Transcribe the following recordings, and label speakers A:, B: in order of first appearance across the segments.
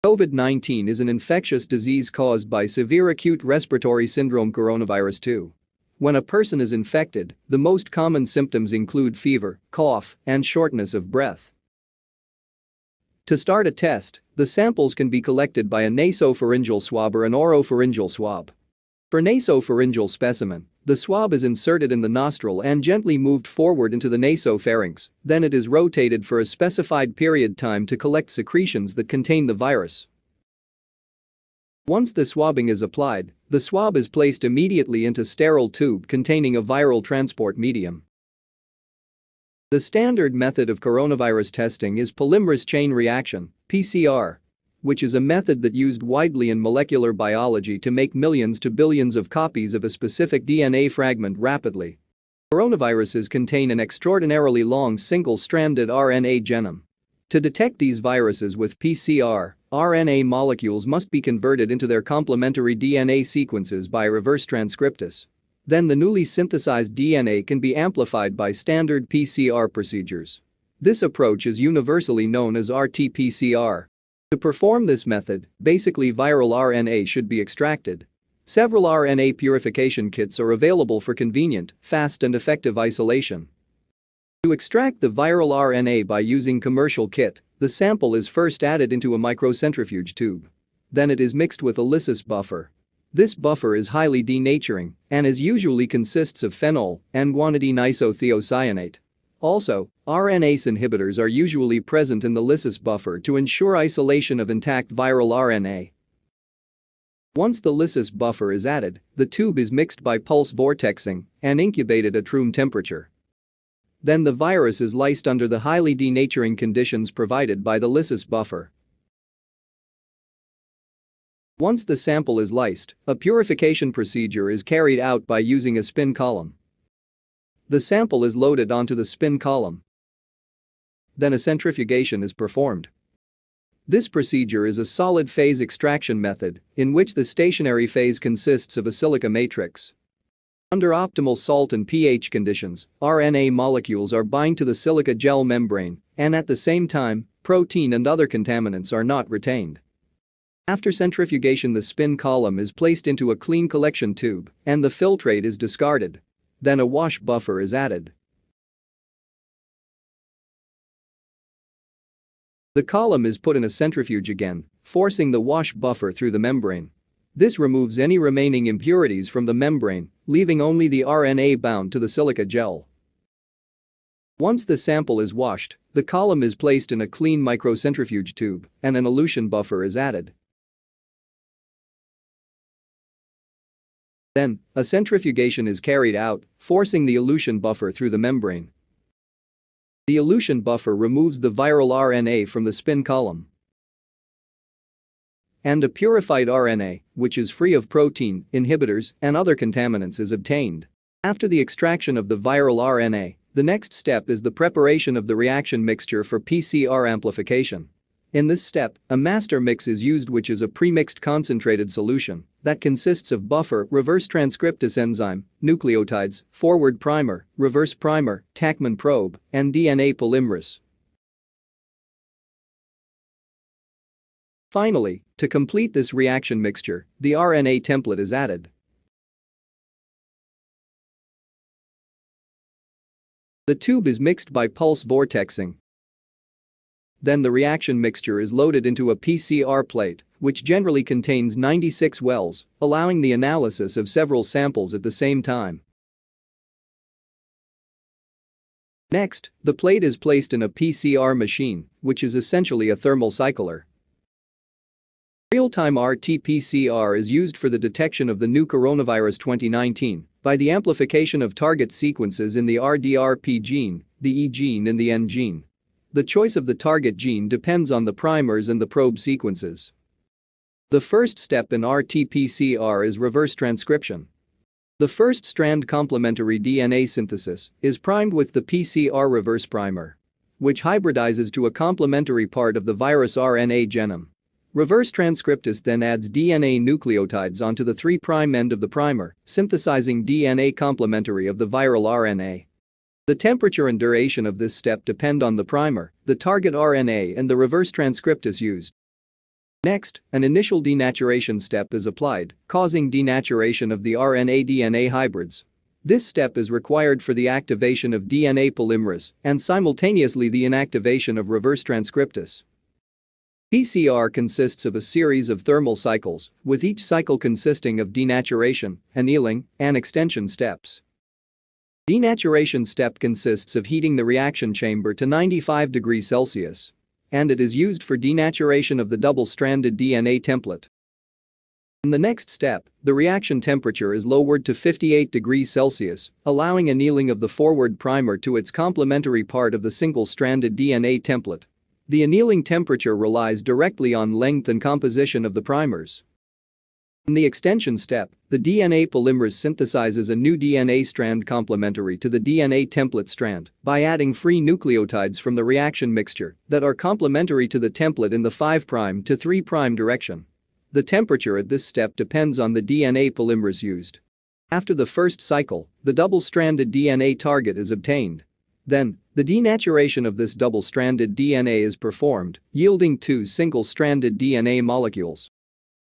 A: COVID-19 is an infectious disease caused by severe acute respiratory syndrome coronavirus 2. When a person is infected, the most common symptoms include fever, cough, and shortness of breath. To start a test, the samples can be collected by a nasopharyngeal swab or an oropharyngeal swab. For nasopharyngeal specimen, the swab is inserted in the nostril and gently moved forward into the nasopharynx, then it is rotated for a specified period time to collect secretions that contain the virus. Once the swabbing is applied, the swab is placed immediately into sterile tube containing a viral transport medium. The standard method of coronavirus testing is polymerase chain reaction, PCR, which is a method that used widely in molecular biology to make millions to billions of copies of a specific DNA fragment rapidly. Coronaviruses contain an extraordinarily long single-stranded RNA genome. To detect these viruses with PCR, RNA molecules must be converted into their complementary DNA sequences by reverse transcriptase. Then the newly synthesized DNA can be amplified by standard PCR procedures. This approach is universally known as RT-PCR. To perform this method, basically viral RNA should be extracted. Several RNA purification kits are available for convenient, fast and effective isolation. To extract the viral RNA by using commercial kit, the sample is first added into a microcentrifuge tube. Then it is mixed with a lysis buffer. This buffer is highly denaturing and usually consists of phenol and guanidine isothiocyanate. Also, RNase inhibitors are usually present in the lysis buffer to ensure isolation of intact viral RNA. Once the lysis buffer is added, the tube is mixed by pulse vortexing and incubated at room temperature. Then the virus is lysed under the highly denaturing conditions provided by the lysis buffer. Once the sample is lysed, a purification procedure is carried out by using a spin column. The sample is loaded onto the spin column. Then a centrifugation is performed. This procedure is a solid phase extraction method in which the stationary phase consists of a silica matrix. Under optimal salt and pH conditions, RNA molecules are bind to the silica gel membrane, and at the same time, protein and other contaminants are not retained. After centrifugation, the spin column is placed into a clean collection tube, and the filtrate is discarded. Then a wash buffer is added. The column is put in a centrifuge again, forcing the wash buffer through the membrane. This removes any remaining impurities from the membrane, leaving only the RNA bound to the silica gel. Once the sample is washed, the column is placed in a clean microcentrifuge tube, and an elution buffer is added. Then, a centrifugation is carried out, forcing the elution buffer through the membrane. The elution buffer removes the viral RNA from the spin column. And a purified RNA, which is free of protein, inhibitors, and other contaminants, is obtained. After the extraction of the viral RNA, the next step is the preparation of the reaction mixture for PCR amplification. In this step, a master mix is used, which is a pre-mixed concentrated solution that consists of buffer, reverse transcriptase enzyme, nucleotides, forward primer, reverse primer, Tachman probe, and DNA polymerase. Finally, to complete this reaction mixture, the RNA template is added. The tube is mixed by pulse vortexing. Then the reaction mixture is loaded into a PCR plate, which generally contains 96 wells, allowing the analysis of several samples at the same time. Next, the plate is placed in a PCR machine, which is essentially a thermal cycler. Real-time RT-PCR is used for the detection of the new coronavirus 2019 by the amplification of target sequences in the RDRP gene, the E gene and the N gene. The choice of the target gene depends on the primers and the probe sequences. The first step in RT-PCR is reverse transcription. The first strand complementary DNA synthesis is primed with the PCR reverse primer, which hybridizes to a complementary part of the virus RNA genome. Reverse transcriptase then adds DNA nucleotides onto the 3' end of the primer, synthesizing DNA complementary of the viral RNA. The temperature and duration of this step depend on the primer, the target RNA and the reverse transcriptase used. Next, an initial denaturation step is applied, causing denaturation of the RNA-DNA hybrids. This step is required for the activation of DNA polymerase and simultaneously the inactivation of reverse transcriptase. PCR consists of a series of thermal cycles, with each cycle consisting of denaturation, annealing, and extension steps. Denaturation step consists of heating the reaction chamber to 95 degrees Celsius, and it is used for denaturation of the double-stranded DNA template. In the next step, the reaction temperature is lowered to 58 degrees Celsius, allowing annealing of the forward primer to its complementary part of the single-stranded DNA template. The annealing temperature relies directly on length and composition of the primers. In the extension step, the DNA polymerase synthesizes a new DNA strand complementary to the DNA template strand by adding free nucleotides from the reaction mixture that are complementary to the template in the 5' to 3' direction. The temperature at this step depends on the DNA polymerase used. After the first cycle, the double-stranded DNA target is obtained. Then, the denaturation of this double-stranded DNA is performed, yielding 2 single-stranded DNA molecules.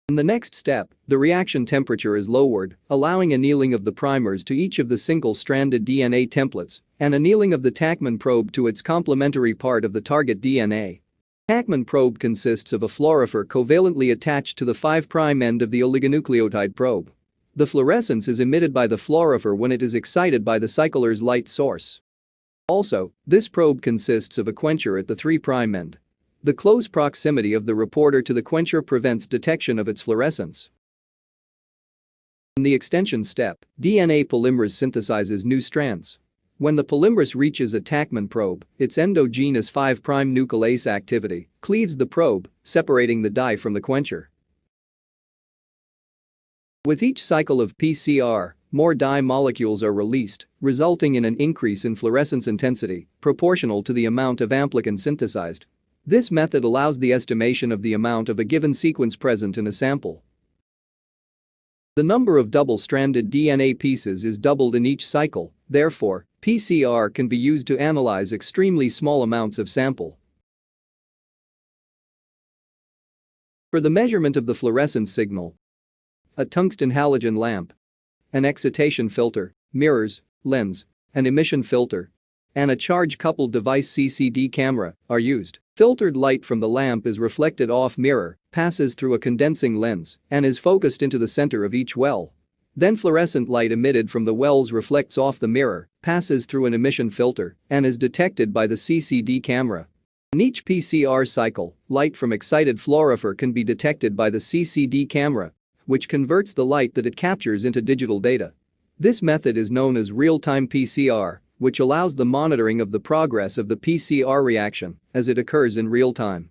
A: In the next step, the reaction temperature is lowered, allowing annealing of the primers to each of the single-stranded DNA templates and annealing of the Tachman probe to its complementary part of the target DNA. Tachman probe consists of a fluorophore covalently attached to the 5' end of the oligonucleotide probe. The fluorescence is emitted by the fluorophore when it is excited by the cycler's light source. Also, this probe consists of a quencher at the 3' end. The close proximity of the reporter to the quencher prevents detection of its fluorescence. In the extension step, DNA polymerase synthesizes new strands. When the polymerase reaches a Tachman probe, its endogenous 5' nuclease activity cleaves the probe, separating the dye from the quencher. With each cycle of PCR, more dye molecules are released, resulting in an increase in fluorescence intensity proportional to the amount of amplicon synthesized. This method allows the estimation of the amount of a given sequence present in a sample. The number of double-stranded DNA pieces is doubled in each cycle, therefore, PCR can be used to analyze extremely small amounts of sample. For the measurement of the fluorescence signal, a tungsten halogen lamp, an excitation filter, mirrors, lens, an emission filter, and a charge-coupled device CCD camera are used. Filtered light from the lamp is reflected off mirror, passes through a condensing lens, and is focused into the center of each well. Then fluorescent light emitted from the wells reflects off the mirror, passes through an emission filter, and is detected by the CCD camera. In each PCR cycle, light from excited fluorophore can be detected by the CCD camera, which converts the light that it captures into digital data. This method is known as real-time PCR, which allows the monitoring of the progress of the PCR reaction as it occurs in real time.